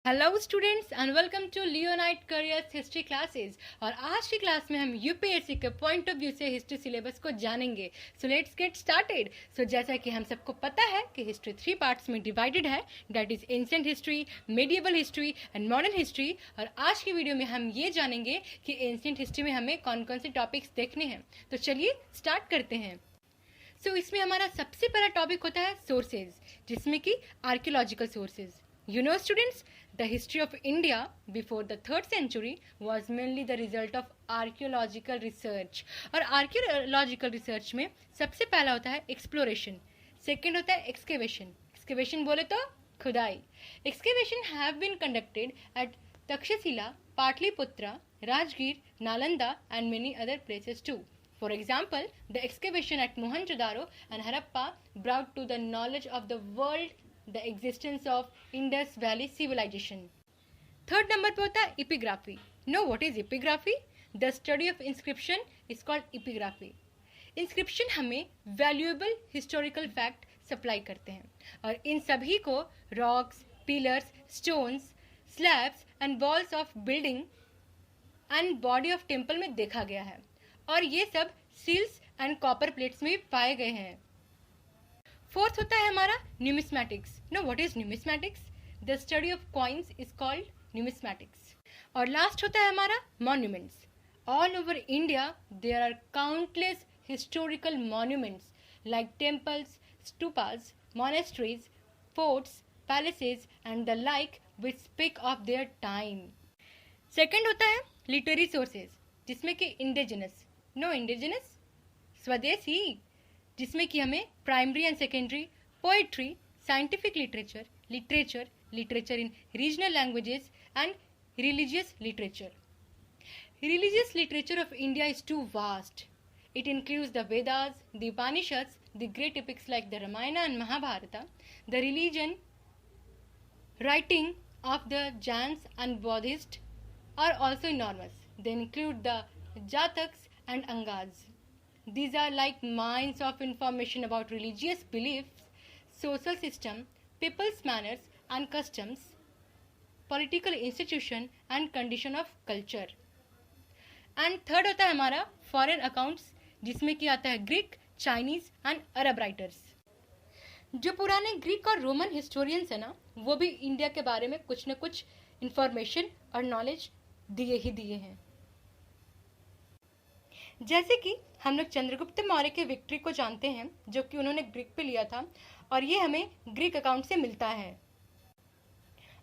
Hello students and welcome to Leonite careers history classes. और आज की क्लास में हम यूपीएससी के पॉइंट ऑफ व्यू से हिस्ट्री सिलेबस को जानेंगे। So let's get started. So जैसा कि हम सबको पता है कि हिस्ट्री 3 पार्ट्स में डिवाइडेड है, that is ancient history, medieval history and modern history. और आज की वीडियो में हम ये जानेंगे कि एंशिएंट हिस्ट्री में हमें कौन कौन से टॉपिक्स देखने हैं। तो चलिए स्टार्ट करते हैं। इसमें हमारा सबसे पहला टॉपिक होता है सोर्सेज, जिसमें कि archaeological sources. You know students, the history of India before the 3rd century was mainly the result of archaeological research। और archaeological research में सबसे पहला होता है exploration, second होता है excavation। excavation बोले तो खुदाई। excavation have been conducted at Takshashila, Pataliputra, Rajgir, Nalanda and many other places too। For example, the excavation at Mohenjo-daro and Harappa brought to the knowledge of the world the existence of Indus Valley civilization। Third number पे होता है epigraphy। Know what is epigraphy? The study of inscription is called epigraphy। Inscription हमें valuable historical fact supply करते हैं और इन सभी को rocks, pillars, stones, slabs and walls of building and body of temple में देखा गया है और ये सब सील्स एंड कॉपर प्लेट्स में भी पाए गए हैं। फोर्थ होता है हमारा numismatics. Know what is numismatics? The study of coins is called numismatics. और लास्ट होता है हमारा monuments. All over India there are countless historical monuments like temples, stupas, monasteries, forts, palaces and the like which speak of their time. Second होता है literary sources, जिसमें कि indigenous. No indigenous, स्वदेशी, जिसमें कि हमें primary and secondary poetry, scientific literature, literature in regional languages and religious literature. Religious literature of India is too vast. It includes the Vedas, the Upanishads, the great epics like the Ramayana and Mahabharata. The religion writing of the Jains and Buddhists are also enormous. They include the Jataks and Angas. These are like mines of information about religious beliefs, social system, people's manners and customs, political institution and condition of culture। And third होता है हमारा foreign accounts, जिसमें कि आता है Greek, Chinese and Arab writers. जो पुराने Greek और रोमन हिस्टोरियंस है ना, वो भी इंडिया के बारे में कुछ न कुछ इंफॉर्मेशन और नॉलेज दिए हैं। जैसे कि हम लोग चंद्रगुप्त मौर्य के विक्ट्री को जानते हैं, जो कि उन्होंने ग्रीक पे लिया था और ये हमें ग्रीक अकाउंट से मिलता है।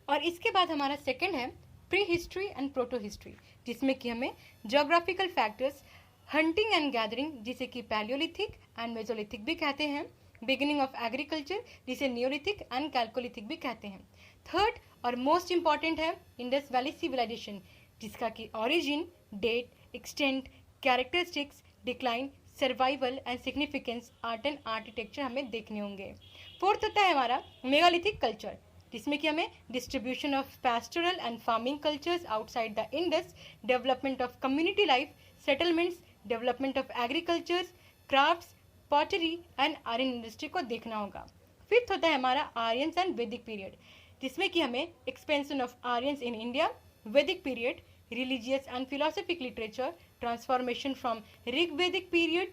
और इसके बाद हमारा सेकंड है prehistory and protohistory, जिसमें कि हमें geographical factors, hunting and gathering, जिसे कि पैलियोलिथिक एंड मेसोलिथिक भी कहते हैं, बिगिनिंग ऑफ एग्रीकल्चर, जिसे नियोलिथिक एंड कैल्कोलिथिक भी कहते हैं। थर्ड और मोस्ट इंपॉर्टेंट है इंडस वैली सिविलाइजेशन, जिसका कि origin, date, extent, characteristics, decline, survival and significance, art and architecture हमें देखने होंगे। फोर्थ होता है हमारा मेगालिथिक कल्चर, जिसमें कि हमें distribution of pastoral and farming cultures outside the Indus, development of community life, settlements, development of agriculture, crafts, pottery and iron industry को देखना होगा। फिफ्थ होता है हमारा आर्यंस एंड वैदिक पीरियड, जिसमें कि हमें expansion of Aryans in India, वैदिक period, religious and philosophic literature, transformation from Rig-Vedic period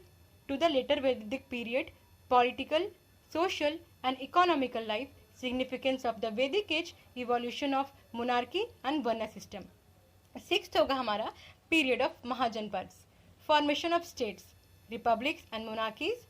to the later Vedic period, political, social and economical life, significance of the Vedic age, evolution of monarchy and Varna system। Sixth होगा हमारा period of mahajanapadas, formation of states, republics and monarchies,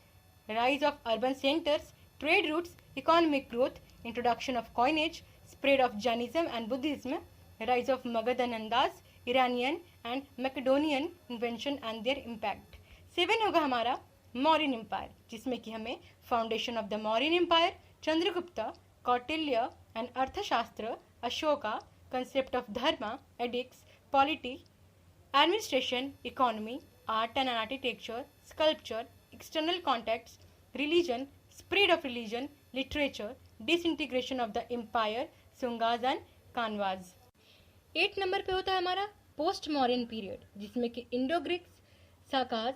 rise of urban centres, trade routes, economic growth, introduction of coinage, spread of Jainism and Buddhism, rise of Magad and Andaz, Iranian and Macedonian invention and their impact। 7 होगा हमारा Mauryan empire, जिसमें कि हमें foundation of the Mauryan empire, Chandragupta, Kautilya and Arthashastra, Ashoka, concept of dharma, edicts, polity, administration, economy, art and architecture, sculpture, external contacts, religion, spread of religion, literature, disintegration of the empire, Sungas and Kanvas. 8 number पे होता है हमारा post Mauryan period, जिसमें कि Indo Greeks, Sakas,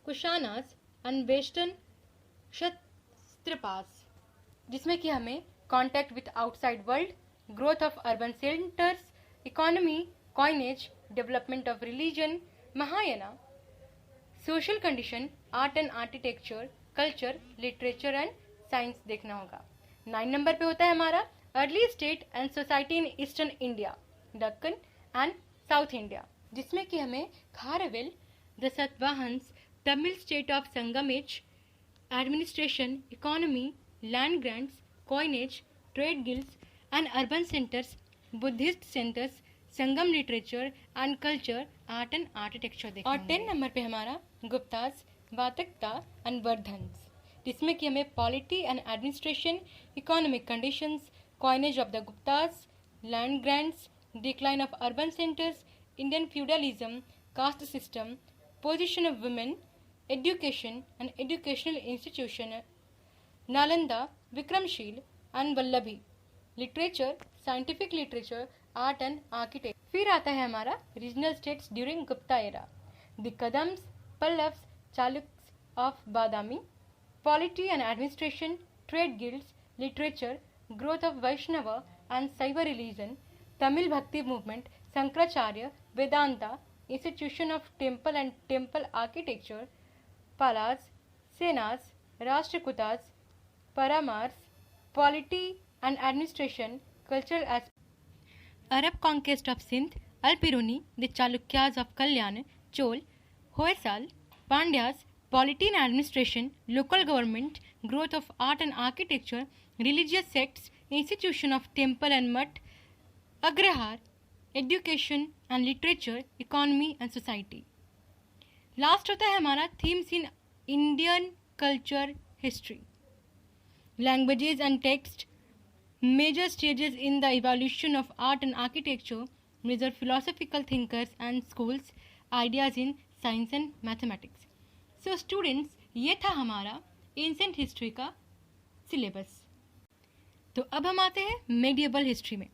Kushanas and western Kshatrapas, जिसमें कि हमें contact with outside world, growth of urban centers, economy, coinage, development of religion, Mahayana, social condition, art and architecture, culture, literature and science देखना होगा। 9 नंबर पे होता है हमारा early state and society in eastern India, Deccan and south India, जिसमें कि हमें Kharavela, the Satavahanas, Tamil state of Sangams, administration, economy, land grants, coinage, trade guilds and urban centres, Buddhist centres, Sangam literature and culture, art and architecture देखते हैं। और 10 number पे हमारा Guptas, वातकता and वर्धन्स, जिसमें कि हमें polity and administration, economic conditions, coinage of the Guptas, land grants, decline of urban centres, Indian feudalism, caste system, position of women, education and educational institution, Nalanda, Vikramshila and Vallabhi, literature, scientific literature, art and architect. फिर आता है हमारा regional states during Gupta era, the Kadambas, Pallavas, Chalukyas of Badami, polity and administration, trade guilds, literature, growth of Vaishnava and Shaiva religion, Tamil bhakti movement, Shankaracharya, Vedanta, institution of temple and temple architecture, Palas, Senas, Rashtrakutas, Paramaras, polity and administration, cultural aspect, Arab conquest of Sindh, Al-Biruni, the Chalukyas of Kalyan, Chol, Hoysal, Pandyas, polity and administration, local government, growth of art and architecture, religious sects, institution of temple and mutt, Agrahar, education and literature, economy and society. Last होता है हमारा themes in Indian culture history, languages and text, major stages in the evolution of art and architecture, major philosophical thinkers and schools, ideas in science and mathematics. So students, ये था हमारा ancient history का syllabus. तो अब हम आते हैं medieval history में।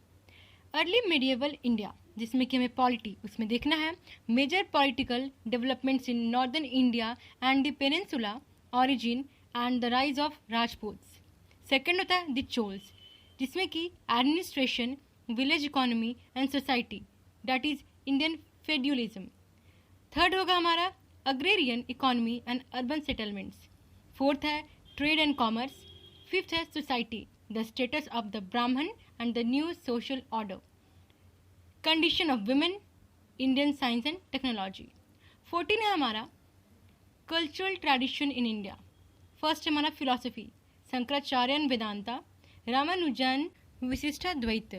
अर्ली मेडिएवल इंडिया, जिसमें कि हमें पॉलिटी, उसमें देखना है major political developments in northern India and the peninsula, origin and the rise of Rajputs. Second होता है द चोल्स, जिसमें कि administration, village economy and society, that is Indian feudalism. Third होगा हमारा agrarian economy and urban settlements. Fourth है trade and commerce. Fifth है society, the status of the Brahman and the new social order, condition of women, Indian science and technology. 14 है हमारा cultural tradition in India. First है हमारा philosophy, Shankaracharya and Vedanta, Ramanujan Vishishtadvaita,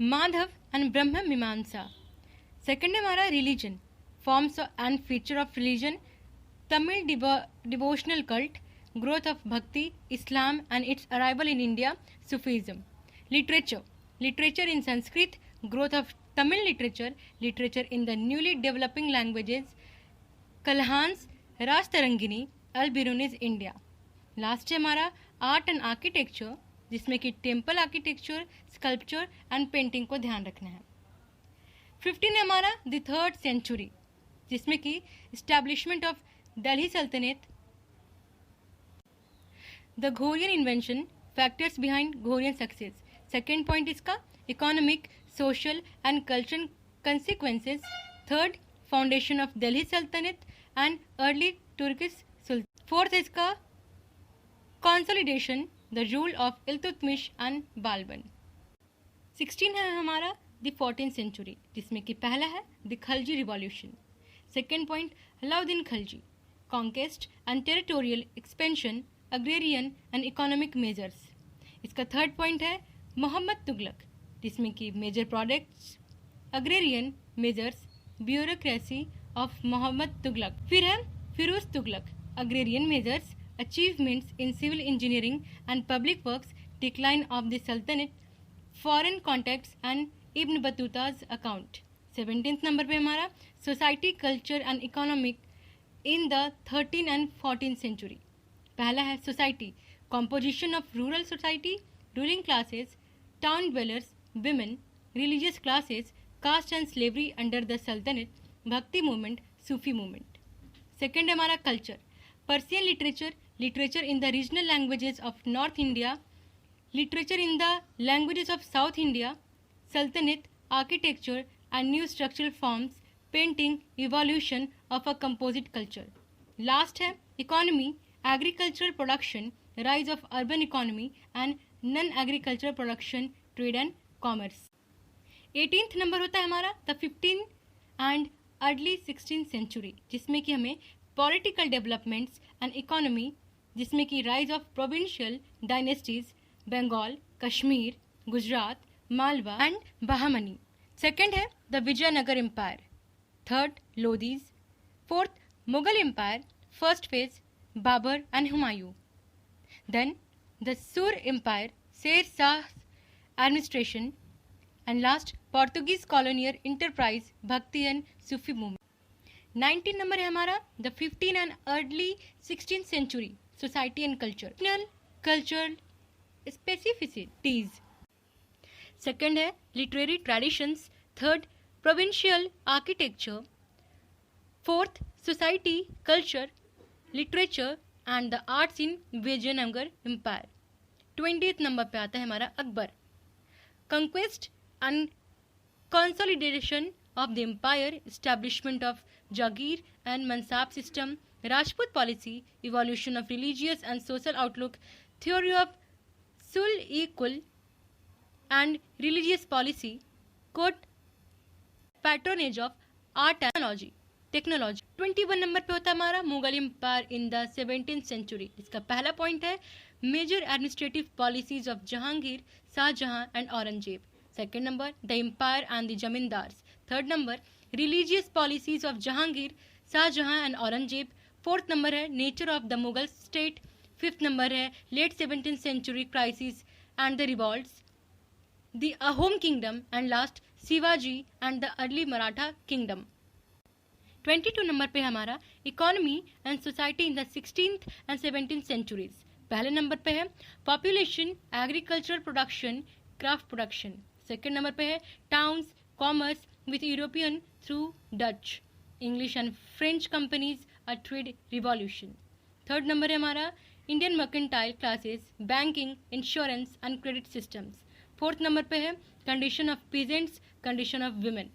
Madhva and Brahma Mimamsa. Second है हमारा religion, forms and feature of religion, Tamil devotional cult, growth of bhakti, Islam and its arrival in India, Sufism. Literature, literature in Sanskrit, growth of Tamil literature, literature in the newly developing languages, Kalhana's, Rajatarangini, अल-बिरूनीज India. Last है हमारा art and architecture, जिसमें कि temple architecture, sculpture and painting को ध्यान रखना है। 15 है हमारा द थर्ड सेंचुरी, जिसमें कि establishment of Delhi Sultanate, the Ghorian invention, factors behind Ghorian success. Second point इसका economic, social and cultural consequences. Third, foundation of Delhi Sultanate and early Turkish sultan. Fourth इसका consolidation, the rule of Iltutmish and Balban. 16 है हमारा the 14th century, जिसमें कि पहला है the Khalji revolution. Second point Alauddin Khalji, conquest and territorial expansion, agrarian and economic measures. इसका third point है मोहम्मद तुगलक, जिसमें कि major products, agrarian measures, bureaucracy of Mohammad Tughlaq. फिर है Firoz Tughlaq, agrarian measures, achievements in civil engineering and public works, decline of the Sultanate, foreign contacts and Ibn Battuta's account। 17th number पे हमारा society, culture and economic in the 13th and 14th century. पहला है society, composition of rural society, ruling classes, town dwellers, women, religious classes, caste and slavery under the sultanate, bhakti movement, Sufi movement. Second है हमारा culture, Persian literature, literature in the regional languages of North India, literature in the languages of South India, Sultanate, architecture and new structural forms, painting, evolution of a composite culture. Last है economy, agricultural production, rise of urban economy and non-agricultural production, trade and commerce. 18th number होता है हमारा the 15 and early 16th century, जिसमें कि हमें political developments and economy, जिसमें कि rise of provincial dynasties, Bengal, Kashmir, Gujarat, Malwa and Bahmani. Second है the Vijayanagar empire. Third Lodhis. Fourth Mughal empire, first phase Babur and Humayun. Then the Sur empire, Sher Shah administration. And last, Portuguese colonial enterprise, Bhakti and Sufi movement. 19 number है हमारा the 15 and early 16th century, society and culture. Cultural specificities. Second है literary traditions. Third, provincial architecture. Fourth, society, culture, literature and the arts in Vijayanagar Empire. 20th number पे आता है हमारा Akbar. Conquest and consolidation of the empire, establishment of Jagir and Mansab system, Rajput policy, evolution of religious and social outlook, theory of sul-e-kul and religious policy, court patronage of art and technology. 21 number पे होता है हमारा Mughal empire in the 17th century. इसका पहला point है major administrative policies of Jahangir, Shahjahan and Aurangzeb. Second number, the empire and the zamindars. Third number, religious policies of Jahangir, Shahjahan and Aurangzeb. Fourth number है nature of the Mughal state. Fifth number है late 17th century crisis and the revolts, the Ahom kingdom, and last Shivaji and the early Maratha kingdom. 22 number पे हमारा economy and society in the 16th and 17th centuries. पहले number पे है population, agricultural production, craft production. Second number पे है towns, commerce with European through Dutch, English and French companies, a trade revolution. Third number है हमारा Indian mercantile classes, banking, insurance and credit systems. Fourth number पे है condition of peasants, condition of women.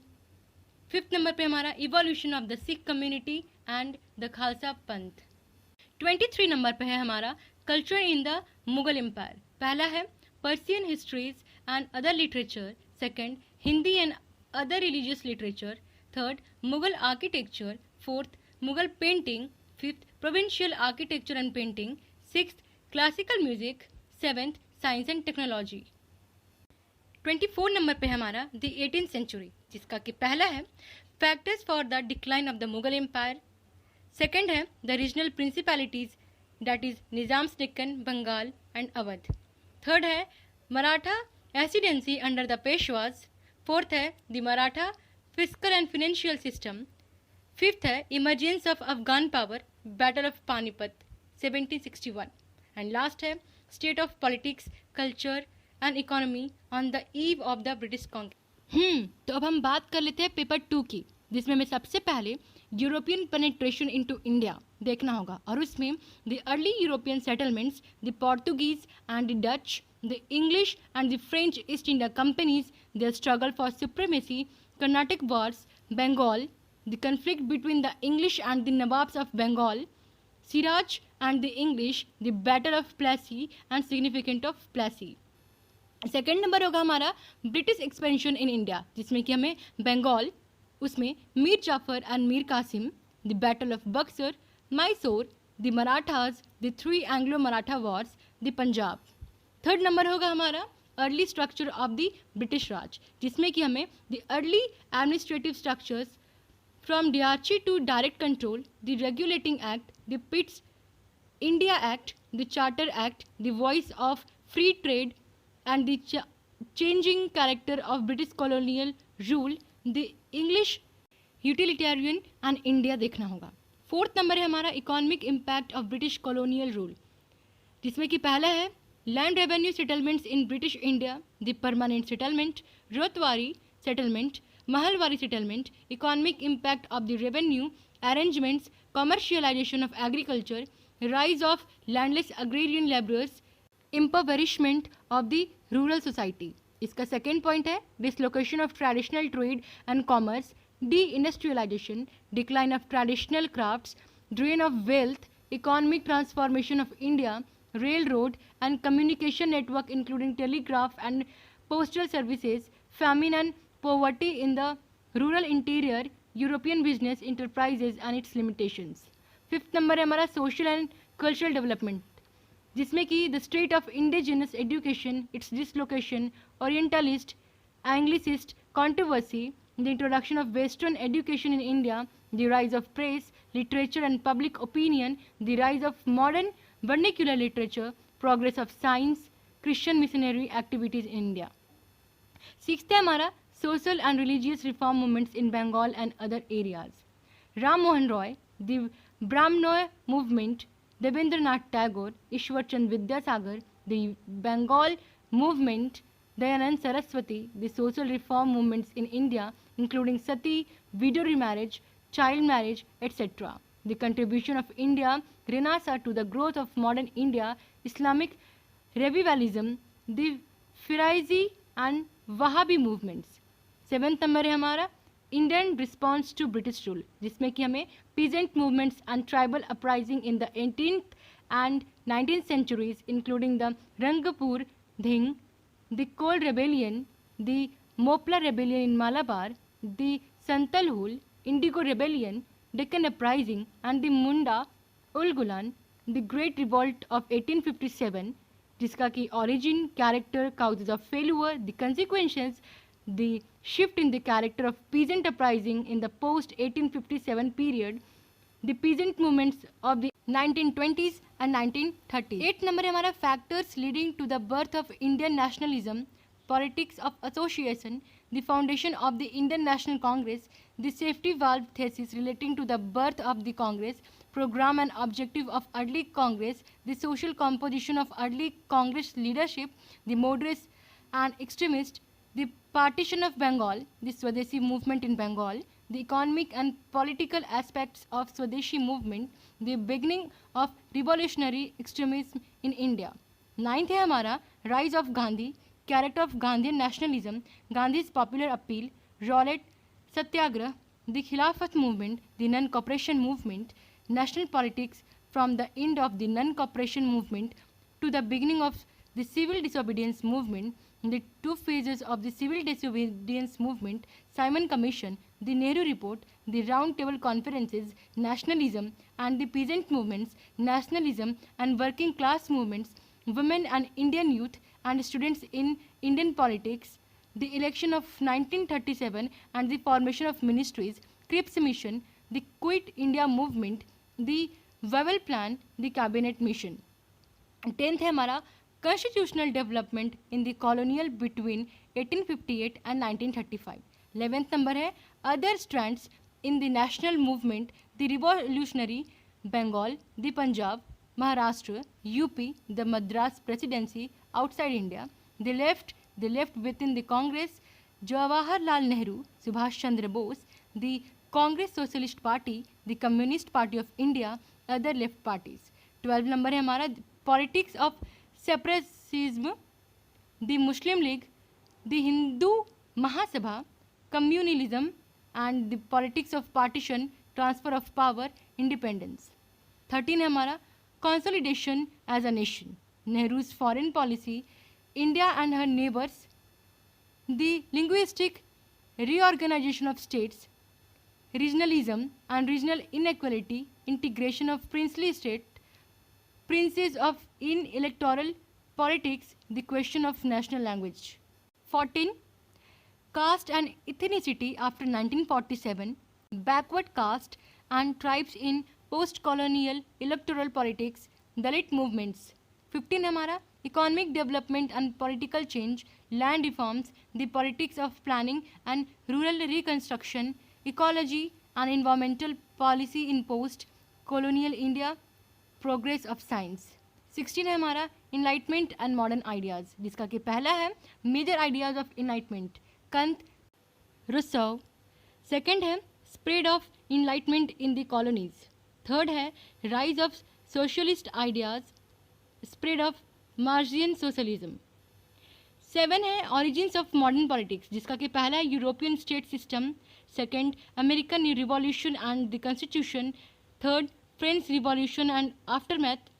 Fifth number पे हमारा evolution of the Sikh community and the Khalsa पंथ. 23 number पे है हमारा culture in the Mughal empire. पहला है Persian histories and other literature. Second, Hindi and other religious literature. Third, Mughal architecture. Fourth, Mughal painting. Fifth, provincial architecture and painting. Sixth, classical music. Seventh, science and technology. 24 number पे हमारा the 18th century, जिसका कि पहला है factors for the decline of the Mughal empire. Second है the regional principalities, that is Nizam's Deccan, Bengal and Awadh. Third है Maratha ascendancy under the Peshwas. Fourth है the Maratha fiscal and financial system. Fifth है emergence of Afghan power, Battle of Panipat 1761. And last है state of politics, culture and economy on the eve of the British conquest. तो अब हम बात कर लेते हैं पेपर 2 की, जिसमें हमें सबसे पहले यूरोपियन पेनिट्रेशन इनटू इंडिया देखना होगा, और उसमें the early European settlements, the Portuguese and the Dutch, the English and the French East India Companies, their struggle for supremacy, Carnatic Wars, Bengal, the conflict between the English and the Nawabs of Bengal, Siraj and the English, the Battle of Plassey and significance of Plassey. Second number होगा हमारा British expansion in India, जिसमें कि हमें बंगाल, उसमें Mir Jafar and Mir Qasim, the battle of Buxar, Mysore, the Marathas, the 3 Anglo Maratha wars, the Punjab. Third number होगा हमारा early structure of the British Raj, जिसमें कि हमें the early administrative structures from dyarchy to direct control, the regulating act, the Pitt's India act, the charter act, the voice of free trade and the changing character of British colonial rule, the English utilitarian and India देखना होगा. Fourth number है हमारा economic impact of British colonial rule, जिसमें कि पहला है land revenue settlements in British India, the permanent settlement, Ryotwari settlement, Mahalwari settlement, economic impact of the revenue arrangements, commercialisation of agriculture, rise of landless agrarian labourers, impoverishment of the rural society. इसका second point है dislocation of traditional trade and commerce, de industrialisation, decline of traditional crafts, drain of wealth, economic transformation of India, railroad and communication network including telegraph and postal services, famine and poverty in the rural interior, European business enterprises and its limitations. Fifth number है हमारा social and cultural development, जिसमें कि the state of indigenous education, it's dislocation, orientalist Anglicist controversy, the introduction of western education in India, the rise of press, literature and public opinion, the rise of modern vernacular literature, progress of science, Christian missionary activities in India. Sixth है हमारा social and religious reform movements in Bengal and other areas. Ram Mohan Roy, the Brahmanoy movement, Devendranath Tagore, Ishwar Chand Vidyasagar, the Bengal movement, Dayanand Saraswati, the social reform movements in India, including sati, widow remarriage, child marriage, etc. The contribution of India Renaissance to the growth of modern India, Islamic revivalism, the Firaizi and Wahhabi movements. Seventh number है हमारा Indian response to British rule, जिसमें कि हमें peasant movements and tribal uprising in the 18th and 19th centuries, including the Rangpur Dhing, the Coal Rebellion, the Mopla Rebellion in Malabar, the Santalhul, Indigo Rebellion, Deccan Uprising, and the Munda Ulgulan, the Great Revolt of 1857, जिसका कि origin, character, causes of failure, the consequences, the shift in the character of peasant uprising in the post-1857 period, the peasant movements of the 1920s and 1930s. 8 number है हमारा factors leading to the birth of Indian nationalism, politics of association, the foundation of the Indian National Congress, the safety valve thesis relating to the birth of the Congress, program and objective of early Congress, the social composition of early Congress leadership, the moderates and extremists, the partition of Bengal, the Swadeshi movement in Bengal, the economic and political aspects of Swadeshi movement, the beginning of revolutionary extremism in India. 9th है हमारा rise of Gandhi, character of Gandhian nationalism, Gandhi's popular appeal, Rowlatt Satyagrah, the Khilafat movement, the non-cooperation movement, national politics from the end of the non-cooperation movement to the beginning of the civil disobedience movement, the 2 phases of the civil disobedience movement, Simon Commission, the Nehru Report, the Round Table Conferences, nationalism and the peasant movements, nationalism and working class movements, women and Indian youth and students in Indian politics, the election of 1937 and the formation of ministries, Cripps Mission, the Quit India movement, the Wavell Plan, the Cabinet Mission. 10th है हमारा constitutional development in the colonial between 1858 and 1935. 11th number है other strands in the national movement, the revolutionary, Bengal, the Punjab, Maharashtra, UP, the Madras presidency outside India, the left within the Congress, Jawaharlal Nehru, Subhash Chandra Bose, the Congress Socialist Party, the Communist Party of India, other left parties. 12 number है हमारा politics of separatism, the Muslim League, the Hindu Mahasabha, communalism and the politics of partition, transfer of power, independence. 13 है हमारा consolidation as a nation, Nehru's foreign policy, India and her neighbors, the linguistic reorganization of states, regionalism and regional inequality, integration of princely state, princes of in electoral politics, the question of national language. 14. Caste and ethnicity after 1947, backward caste and tribes in post-colonial electoral politics, Dalit movements. 15 हमारा economic development and political change, land reforms, the politics of planning and rural reconstruction, ecology and environmental policy in post-colonial India, progress of science. 16 है हमारा enlightenment and modern ideas, जिसका कि पहला है major ideas of enlightenment, Kant, Rousseau. second है spread of enlightenment in the colonies. third है rise of socialist ideas, spread of Marxian socialism. 7 है origins of modern politics, जिसका कि पहला है European state system, second American revolution and the constitution, third French revolution and aftermath,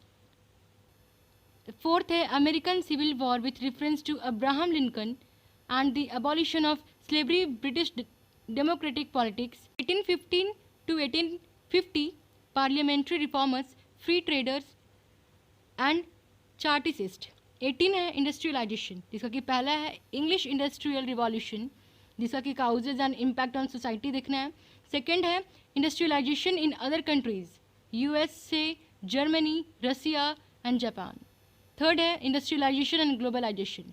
fourth है American civil war with reference to Abraham Lincoln and the abolition of slavery, British democratic politics, 1815 to 1850, parliamentary reformers, free traders and chartist। 18 है industrialisation, जिसका कि पहला है English industrial revolution, जिसका कि causes and impact on society देखना है। Second है industrialisation in other countries, USA, Germany, Russia and Japan. Third है इंडस्ट्रियलाइजेशन एंड ग्लोबलाइजेशन।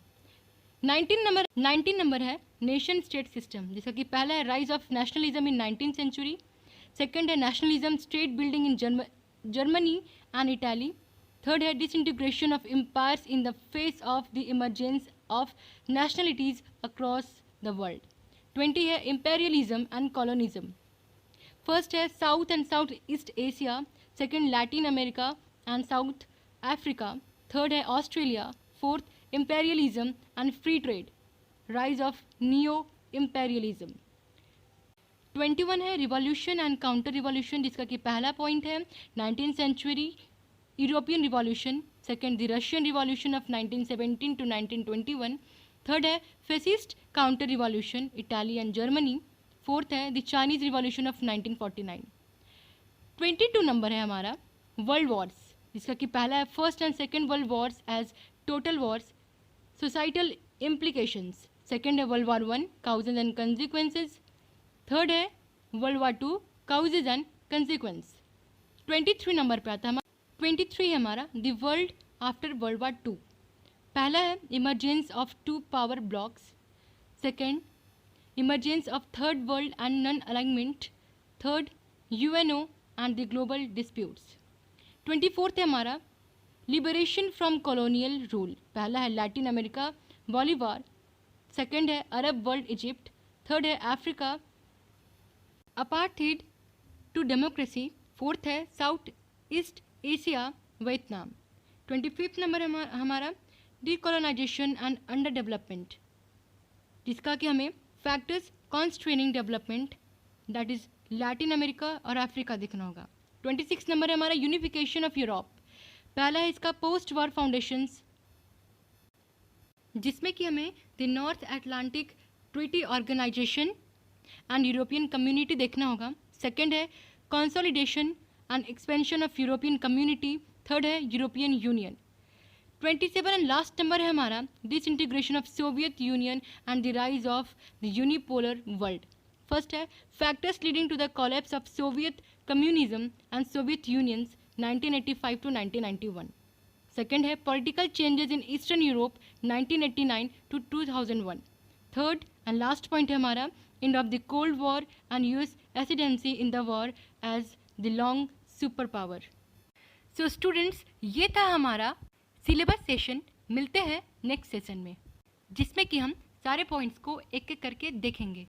19 नंबर है नेशन स्टेट सिस्टम, जिसका कि पहला है rise of nationalism in 19th century, second है nationalism state building in Germany and Italy, third है disintegration of empires in the face of the emergence of nationalities across the world. 20 है imperialism and colonialism. First है south and south east Asia, second Latin America and South Africa, third है Australia, fourth imperialism and free trade, rise of neo-imperialism। 21 है revolution and counter revolution, जिसका कि पहला point है 19th century European revolution, second the Russian revolution of 1917 to 1921, third है fascist counter revolution Italy and Germany, fourth है the Chinese revolution of 1949। 22 number है हमारा world wars, जिसका कि पहला है first and second world wars as total wars, societal implications, second है world war 1 causes and consequences, third है world war 2 causes and consequence. 23 number पे आता है 23 है हमारा the world after world war 2। पहला है emergence of 2 power blocks, second emergence of third world and non alignment, third UNO and the global disputes. 24 है हमारा लिबरेशन फ्रॉम कॉलोनियल रूल, पहला है लैटिन अमेरिका बॉलीवार, सेकेंड है Arab world Egypt, third है Africa apartheid to democracy, fourth है south east Asia Vietnam. 25 number हमारा decolonisation and under development, जिसका कि हमें factors constraining development that is Latin America और अफ्रीका देखना होगा। 26 नंबर है हमारा यूनिफिकेशन ऑफ यूरोप, पहला है इसका पोस्ट वॉर फाउंडेशंस, जिसमें कि हमें the North Atlantic Treaty Organisation and European community देखना होगा, सेकेंड है consolidation and expansion of European community, third है European union. 27 and last number है हमारा disintegration of Soviet union and the rise of the unipolar world. First है factors leading to the collapse of Soviet communism and Soviet unions 1985 to 1991, second है political changes in eastern Europe 1989 to 2001, third and last point है हमारा end of the cold war and US ascendancy in the war as the long super power. So students, ये था हमारा syllabus session. मिलते हैं next session में, जिसमें कि हम सारे पॉइंट्स को एक एक करके देखेंगे।